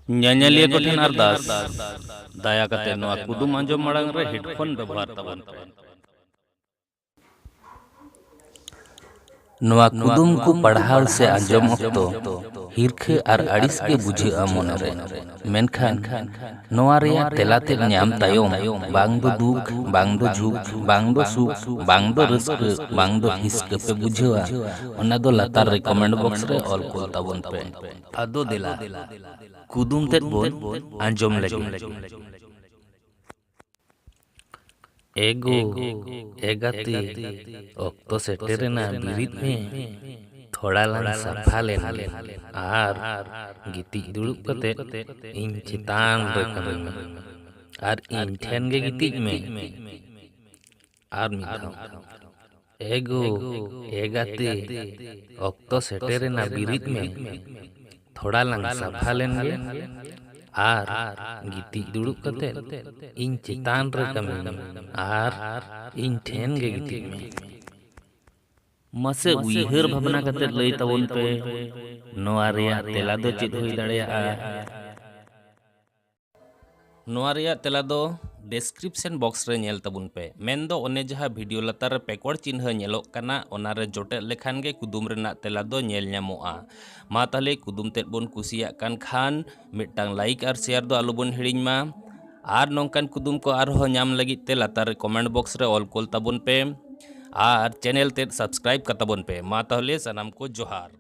ᱧᱮᱧᱮᱞᱤᱭᱟᱹ ᱠᱚᱴᱷᱮᱱ ᱟᱨᱫᱟᱥ ᱫᱟᱭᱟ ᱠᱟᱛᱮ ᱱᱚᱣᱟ ᱠᱩᱫᱩᱢ ᱟᱸᱡᱚᱢ ᱢᱟᱲᱟᱝ ᱨᱮ ᱦᱮᱰᱯᱷᱳᱱ ᱵᱮᱵᱚᱦᱟᱨ ᱛᱟᱵᱚᱱ ᱯᱮ। ᱱᱚᱣᱟ ᱠᱩᱫᱩᱢ ᱠᱚ ᱯᱟᱲᱦᱟᱣ ᱥᱮ ᱟᱸᱡᱚᱢ ᱚᱠᱛᱚ ᱦᱤᱨᱠᱷᱟᱹ ᱟᱨ ᱟᱹᱲᱤᱥ ᱜᱮ ᱵᱩᱡᱷᱟᱹᱜᱼᱟ ᱢᱚᱱᱮᱨᱮ। ᱢᱮᱱᱠᱷᱟᱱ ᱱᱚᱣᱟ ᱨᱮᱭᱟᱜ ᱛᱮᱞᱟ ᱛᱮᱫ ᱧᱟᱢ ᱛᱟᱭᱚᱢ ᱵᱟᱝ ᱫᱚ ᱫᱩᱠ, ᱵᱟᱝ ᱫᱚ ᱡᱷᱩᱠ, ᱵᱟᱝ ᱫᱚ ᱥᱩᱠ, ᱵᱟᱝ ᱫᱚ ᱨᱟᱹᱥᱠᱟᱹ, ᱵᱟᱝ ᱫᱚ ᱦᱤᱸᱥᱠᱟᱹ ᱯᱮ ᱵᱩᱡᱷᱟᱹᱣᱟ, ᱚᱱᱟ ᱫᱚ ᱞᱟᱛᱟᱨ ᱨᱮ ᱠᱚᱢᱮᱱᱴ ᱵᱚᱠᱥ ᱨᱮ ᱚᱞ ᱠᱩᱞ ᱛᱟᱵᱚᱱ ᱯᱮ। ᱟᱫᱚ ᱫᱮᱞᱟ ᱠᱩᱫᱩᱢ ᱛᱮᱫ ᱵᱚᱱ ᱟᱸᱡᱚᱢ ᱞᱮᱜᱮ। ᱮᱜᱳ ᱮᱜᱟᱛᱮ ᱚᱠᱛᱚ ᱥᱮᱴᱮᱨᱮᱱᱟ ᱵᱤᱨᱤᱫ ᱢᱮ, ᱛᱷᱚᱲᱟ ᱞᱟᱝ ᱥᱟᱯᱷᱟ ᱞᱮᱱ ᱜᱮ ᱟᱨ ᱜᱤᱛᱤᱡ ᱫᱩᱲᱩᱵ ᱠᱟᱛᱮᱫ ᱤᱧ ᱪᱮᱛᱟᱱ ᱨᱮ ᱠᱟᱹᱢᱤ ᱢᱮ, ᱟᱨ ᱤᱧ ᱴᱷᱮᱱ ᱜᱮ ᱜᱤᱛᱤᱡ ᱢᱮ। ᱟᱨ ᱢᱤᱫ ᱫᱷᱟᱣ, एगो एगाते ऑक्तो सेटेरेना बिरिद में थोड़ा लंग साफा लेंगे आर गिती दुड़ुब कते इन चितान रे कमी में आर इन ठेन गे गिती में। मसे उइहर भावना कते लई तबन पे नोआ रेया तेला दो चेद हुई दाड़ेयाआ। नोआ रेया तेला दो डिस्क्रिप्शन बॉक्स रे नेल तबुन पे, मेन दो ओने जहाँ वीडियो लतार रे पेकड़ चिन्ह नेलोग कना ओना रे जोटे लेखान गे कुदुम रेना तेला दो नेल ᱧᱟᱢᱚᱜᱼᱟ। मा ताहले कुदुम तेद बोन कुसिया कान खान मिट्टांग लाइक आर शेयर दो आलो बोन हिड़िñ मा, आर नोंकान कुदुम को आर हो ᱧᱟᱢ लगित ते लतार रे कमेंट बॉक्स रे ऑल कोल तबुन पे, आर चैनल तेद सब्सक्राइब कताबुन पे। मा ताहले सनाम को जोहार।